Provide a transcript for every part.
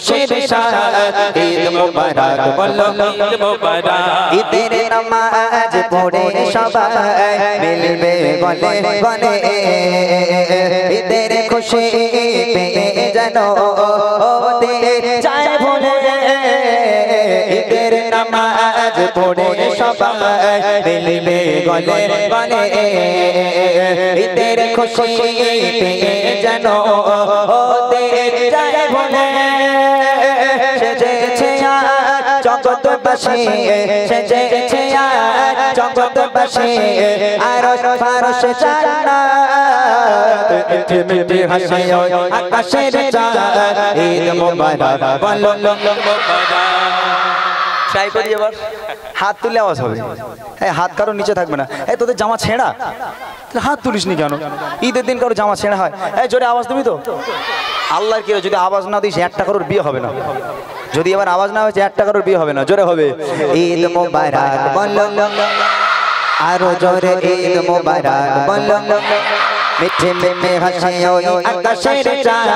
খুশির সাথ ঈদ মুবারক বলো ঈদ মুবারক ঈদের নামাজ পড়ে সবাই মিলবে গলে গলে ঈদের খুশি পেয়ে যেন ওতে যায় ভুলে ঈদের নামাজ পড়ে সবাই মিলবে গলে গলে ঈদের খুশি পেয়ে যেন ওতে যায় ভুলে সেজেছে জগৎবাসী সেজেছে জগৎবাসী আরশ ফারশ জান্নাত মিঠে মিঠে হাসি আকাশের চাঁদ ঈদ মুবারক বলো মুবারক ট্রাই করি এবার হাত তুলে আওয়াজ হবে এই হাত কারো নিচে থাকবে না এই তোদের জামা ছেঁড়া হাত তুলিসনি কেন ঈদের দিন কারো জামা ছেঁড়া হয় এই জোরে আওয়াজ দিবি তো আল্লাহর কি যদি আওয়াজ না দিস 1 টাকার বিয়ে হবে না যদি এবার আওয়াজ না হয়েছে 1 টাকার বিয়ে হবে না জোরে হবে ঈদ মুবারক বলো আরো জোরে ঈদ মুবারক বলো মিঠে মিঠে হাসি আকাশের চাঁদ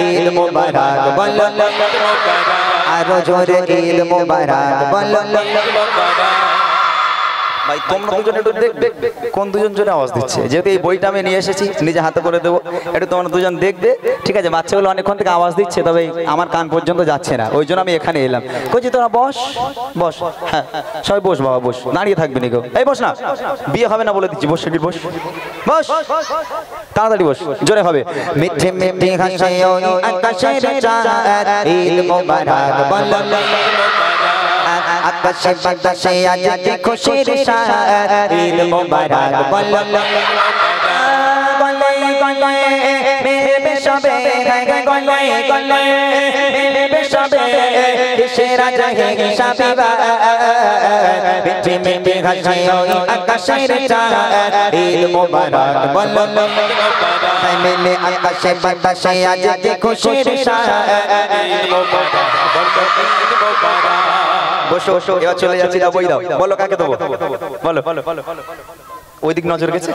ঈদ মুবারক বলো আরো জোরে ঈদ মুবারক বলো ভাই তোমরা দুজন একটু দেখবে কোন দুজন জোরে আওয়াজ দিচ্ছে যেহেতু এই বইটা আমি নিয়ে এসেছি নিজে হাতে করে দেবো একটু তোমরা দুজন দেখবে ঠিক আছে বাচ্চাগুলো অনেকক্ষণ থেকে আওয়াজ দিচ্ছে তবে আমার কান পর্যন্ত যাচ্ছে না ওই জন্য আমি এখানে এলাম কইছি তোরা বস বস হ্যাঁ সবাই বস বাবা বস দাঁড়িয়ে থাকবি নি কেউ এই বস না বিয়ে হবে না বলে দিচ্ছি বস সেটি বস বস তাড়াতাড়ি বস জোরে হবে মিঠে মিঠে হাসি আকাশের চাঁদ ঈদ মুবারক বলো আকাশে বাতাসে আজ খুশির সাথ ঈদ মুবারক বলো গলে গলে মেরে সবে গলে গলে মেরে সবে কিসের জাহে সাবিবা মিঠে মিঠে হাসি আকাশের চাঁদ ঈদ মুবারক বলো তাই মেলে আকাশে বাতাসে আজ খুশির সাথ ঈদ মুবারক বলো ঈদ মুবারক বসো বসো এবার চলে যাচ্ছি না বই দাও বলো কাকে দেবো বলো ওই দিক নজর গেছে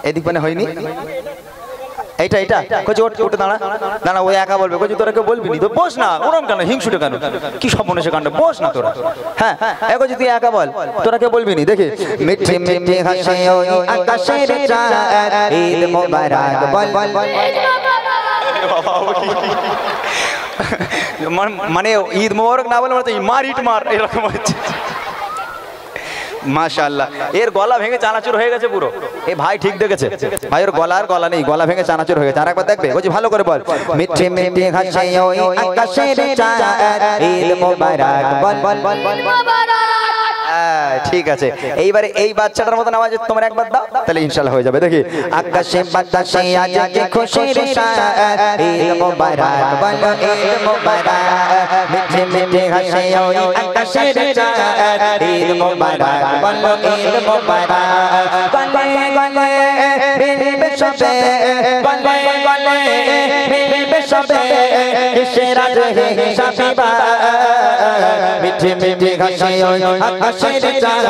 এদিক মানে হয়নি এইটা এইটা কইছি ওটা দাঁড়া দাঁড়া ওই একা বলবে কইছি তোরা কেউ বলবি নি তো বস না ওরম কেন হিংসুটে কেন কি সর্বনেশে কাণ্ড বস না তোরা হ্যাঁ এগো যদি একা বল তোরা কেউ বলবি নি দেখি মিঠে মিঠে হাসি আকাশের চাঁদ ঈদ মুবারক বল মানে ঈদ মোবারক না বলে মানে মার ইট মার এরকম হচ্ছে মাশাআল্লাহ এর গলা ভেঙে চানাচুর হয়ে গেছে পুরো এই ভাই ঠিক দেখেছে ভাই ওর গলা আর গলা নেই গলা ভেঙে চানাচুর হয়ে গেছে আরেকবার দেখবে বলছি ভালো করে বল মিঠে মিঠে হাসি আকাশের চাঁদ ঈদ মুবারক বল ঠিক আছে এইবারে এই বাচ্চাটার মতন আওয়াজ তোমরা একবার দাও তাহলে ইনশাআল্লাহ হয়ে যাবে দেখি আকাশে বাতাসে আজ খুশির সাথ ঈদ মুবারক বলো ঈদ মুবারক মিঠে মিঠে হাসি আকাশের চাঁদ ঈদ মুবারক বলো ঈদ মুবারক গলে গলে মিলবে সবে গলে গলে মিলবে সবে কিসের জাহে সাবিবা মিঠে মিঠে হাসি আকাশের চাঁদ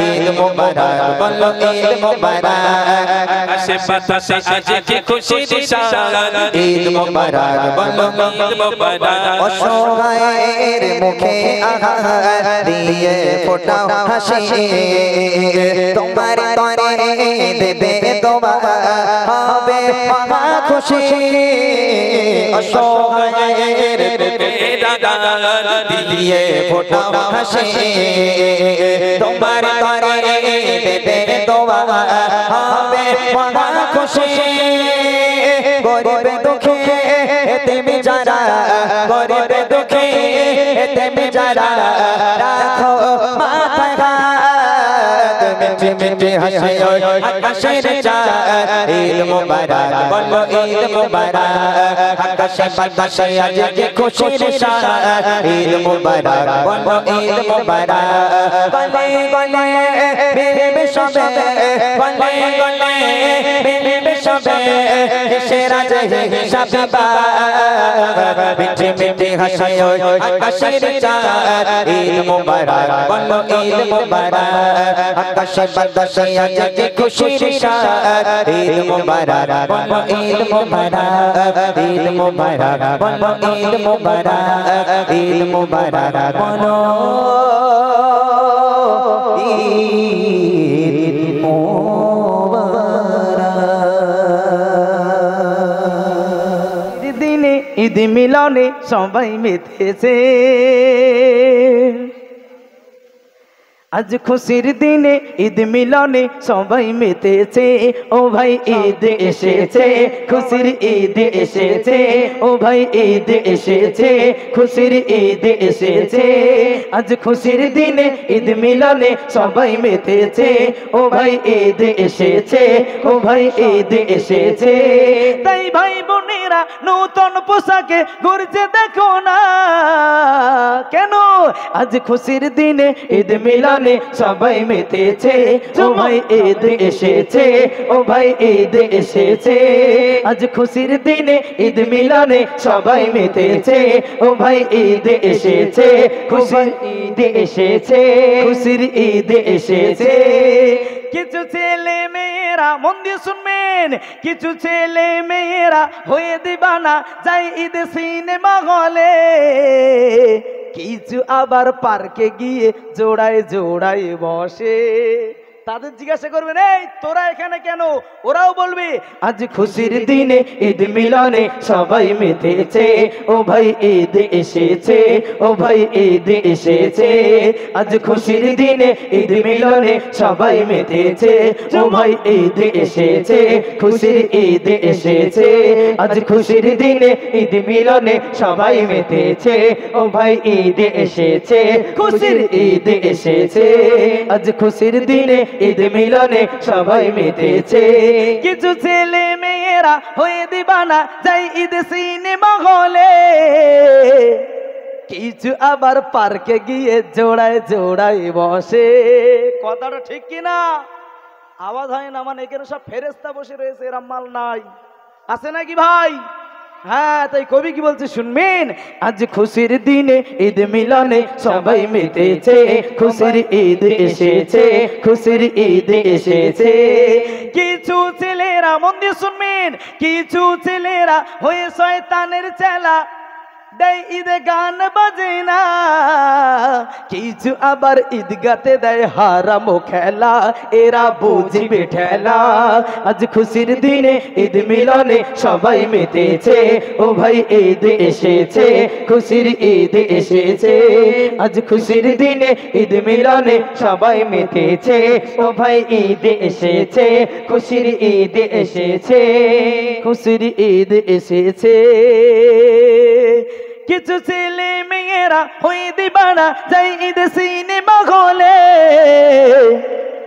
ঈদ মুবারক বলো ঈদ মুবারক আকাশে বাতাসে আজ খুশির সাথ ঈদ মুবারক বলো ঈদ মুবারক অসহায়ের মুখে আহার দিয়ে ফোটাও হাসি তোমার তরে দেবে দোয়া হবে মহা খুশি অসহায়ের মুখে আহার দিয়ে ফোটাও হাসি তোমার তরে দেবে দোয়া হবে মহা খুশি গরিব দুঃখী এতিম যারা গরিব দুঃখী এতিম যারা রাখো মাথায় হাত মিঠে মিঠে হাসি আকাশের চাঁদ ঈদ মুবারক বলো ঈদ মুবারক আকাশে বাতাসে আজ খুশির সাথ ঈদ মুবারক বলো ঈদ মুবারক গলে গলে মিলবে সবে গলে গলে মিলবে সবে সেরা যে হিসাবিবা মিঠে মিঠে হাসে আকাশের চাঁদ ঈদ মোবারক বলো ঈদ মোবারক আকাশে বাতাসে আজকে খুশির সাদ ঈদ মোবারক বলো ঈদ মোবারক ঈদ মোবারক বলো ঈদ মোবারক ঈদ মোবারক বলো ঈদ মোবারক। দিনে ঈদ মিলনে সবাই মেতেছে, আজ খুশির দিনে ঈদ মিলনে সবাই মেতেছে। ও ভাই ঈদ এসেছে, খুশির ঈদ এসেছে। ও ভাই ঈদ এসেছে, খুশির ঈদ এসেছে। আজ খুশির দিনে ঈদ মিলনে সবাই মেতেছে। ও ভাই ঈদ এসেছে, ও ভাই ঈদ এসেছে। তাই ভাই বোনেরা নতুন পোশাকে ঘুরছে দেখো না কেন, আজ খুশির দিনে ঈদ মিলনে সবাই মেতেছে। ও ভাই ঈদ এসেছে, ও ভাই ঈদ এসেছে। আজ খুশির দিনে ঈদ মিলনে সবাই মেতেছে। ও ভাই ঈদ এসেছে, খুশির ঈদ এসেছে, খুশির ঈদ এসেছে। কিছু ছেলে মেয়েরা মন দিয়ে শুনবেন, কিছু ছেলে মেয়েরা হয়ে দিবানা যাই ঈদ সিনেমা হলে, কিছু আবার পার্কে গিয়ে জোড়ায় জোড়ায় বসে। তাদের জিজ্ঞাসা করবেন এই তোরা এখানে কেন, ওরাও বলবে আজ খুশির দিনে ঈদ মিলনে সবাই মেতেছে। ও ভাই ঈদ এসেছে, ও ভাই ঈদ এসেছে। আজ খুশির দিনে ঈদ মিলনে সবাই মেতেছে। ও ভাই ঈদ এসেছে, খুশির ঈদ এসেছে। আজ খুশির দিনে ঈদ মিলনে সবাই মেতেছে। ও ভাই ঈদ এসেছে, খুশির ঈদ এসেছে। আজ খুশির দিনে ঈদ মিলনে সবাই মেতেছে। কিছু ছেলে মেয়েরা হয়ে দিবানা যাই ঈদ সিনেমা হলে, কিছু আবার পার্কে গিয়ে জোড়ায় জোড়ায় বসে। কথাটা ঠিক কিনা? আওয়াজ হয় না? মানে এখানে সব ফেরেস্তা বসে রয়েছে, এরা মাল নাই, আছে নাকি ভাই? হ্যাঁ, তাই কবি কি বলছে শুনবেন, আজ খুশির দিনে ঈদ মিলনে সবাই মেতেছে। খুশির ঈদ এসেছে, খুশির ঈদ এসেছে। কিছু ছেলেরা মন দিয়ে শুনবেন, কিছু ছেলেরা হয়ে শয়তানের চেলা দেয় ঈদে গান বাজে না, কিছু আবার ঈদগাতে দেয় হারাম খেলা, এরা বুঝবে ঠেলা। আজ খুশির দিনে ঈদ মিলনে সবাই মেতেছে। ও ভাই ঈদ এসেছে, খুশির ঈদ এসেছে। আজ খুশির দিনে ঈদ মিলনে সবাই মেতেছে। ও ভাই ঈদ এসেছে, খুশির ঈদ এসেছে, খুশির ঈদ এসেছে। কিছু ছেলে মেয়েরা হয়ে দিবানা যাই ঈদ সিনেমা হলে,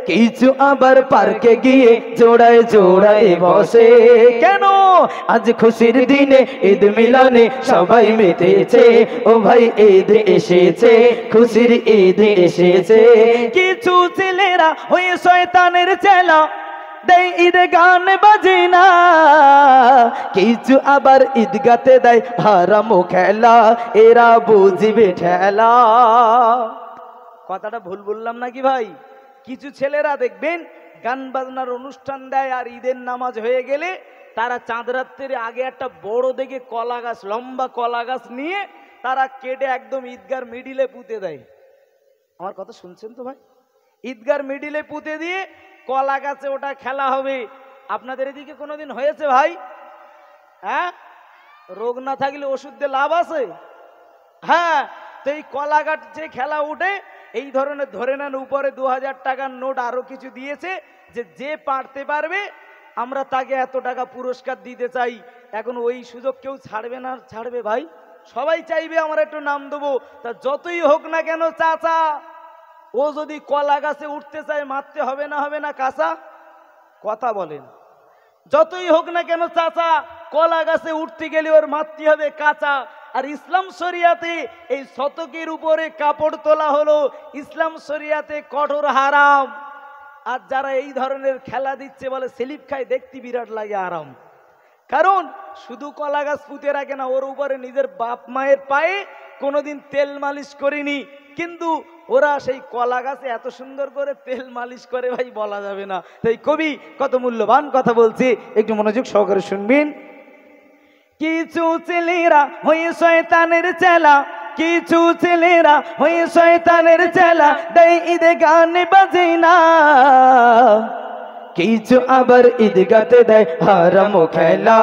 কিছু আবার পার্কে গিয়ে জোড়ায় জোড়ায় বসে। কেন? আজ খুশির দিনে ঈদ মিলনে সবাই মেতেছে। ও ভাই ঈদ এসেছে, খুশির ঈদ এসেছে। কিছু ছেলেরা হয়ে শয়তানের চেলা দেয় ঈদে গান বাজে না, কিছু আবার ঈদগাতে দেয় হারাম খেলা, এরা বুঝবে ঠেলা। কথাটা ভুল বললাম নাকি ভাই? কিছু ছেলেরা দেখবেন গান বাজনার অনুষ্ঠান দেয়, আর ঈদের নামাজ হয়ে গেলে তারা চাঁদ রাত্রির আগে একটা বড় দেখে কলা গাছ, লম্বা কলা গাছ নিয়ে তারা কেটে একদম ঈদগার মিডিলে পুঁতে দেয়। আমার কথা শুনছেন তো ভাই? ঈদগার মিডিলে পুঁতে দিয়ে কলা গাছে ওটা খেলা হবে। আপনাদের এদিকে কোনোদিন হয়েছে ভাই? হ্যাঁ, রোগ না থাকলে ওষুধ দিয়ে লাভ আছে? হ্যাঁ, তো এই কলা গাছে খেলা উঠে এই ধরনের ধরে নেন উপরে 2000 টাকার নোট আরো কিছু দিয়েছে, যে যে পারতে পারবে আমরা তাকে এত টাকা পুরস্কার দিতে চাই। এখন ওই সুযোগ কেউ ছাড়বে না, ছাড়বে ভাই? সবাই চাইবে আমরা একটু নাম দেবো। তা যতই হোক না কেন চাচা, ও যদি কলা গাছে উঠতে চায় মারতে হবে না, হবে না কাঁচা? কথা বলেন। যতই হোক না কেন চাচা, কলা গাছে উঠতে গেলে ওর মারতে হবে কাঁচা। আর ইসলাম শরিয়াতে এই শতকের উপরে কাপড় তোলা হলো ইসলাম শরিয়াতে কঠোর হারাম। আর যারা এই ধরনের খেলা দিচ্ছে বলে স্লিপ খায়, দেখতে বিরাট লাগে আরাম। কারণ শুধু কলা গাছ পুঁতে রাখে না, ওর উপরে নিজের বাপ মায়ের পায়ে কোনোদিন তেল মালিশ করিনি, কিন্তু ওরা সেই কলা গাছে এত সুন্দর করে তেল মালিশ করে ভাই বলা যাবে না। তাই কবি কত মূল্যবান কথা বলছে, একটু মনোযোগ সহকারে শুনবেন। কিছু ছেলেরা হয়ে শয়তানের চেলা, কিছু ছেলেরা হয়ে শয়তানের চেলা, দেয় ঈদে গান বাজে না। কিছু আবার ঈদগাতে দেয় হারাম খেলা,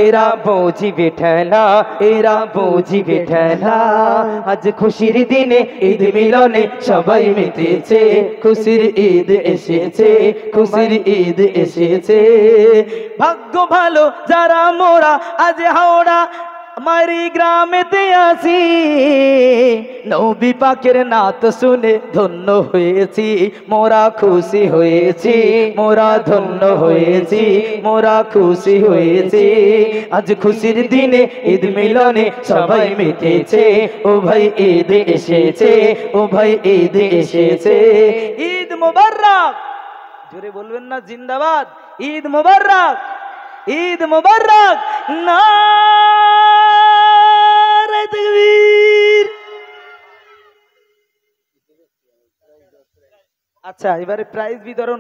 এরা বুঝিবে ঠেলা, এরা বুঝিবে ঠেলা। আজ খুশির দিনে ঈদ মিলনে সবাই মেতেছে, খুশির ঈদ এসেছে, খুশির ঈদ এসেছে। ভাগ্য ভালো যারা মোরা আজ হাওড়া মারি গ্রামেতে আসি, নবী পাকের নাত শুনে ধন্য হয়েছি, মোরা খুশি হয়েছি, মোরা ধন্য হয়েছি, মোরা খুশি হয়েছি। আজ খুশির দিনে ঈদ মিলনে সবাই মেতেছে, ও ভাই ঈদ এসেছে, ও ভাই ঈদ এসেছে। ঈদ মোবারক, জোরে বলবেন না জিন্দাবাদ। ঈদ মোবারক, ঈদ মোবারক। না আচ্ছা, এবারে প্রাইজ বিতরণ।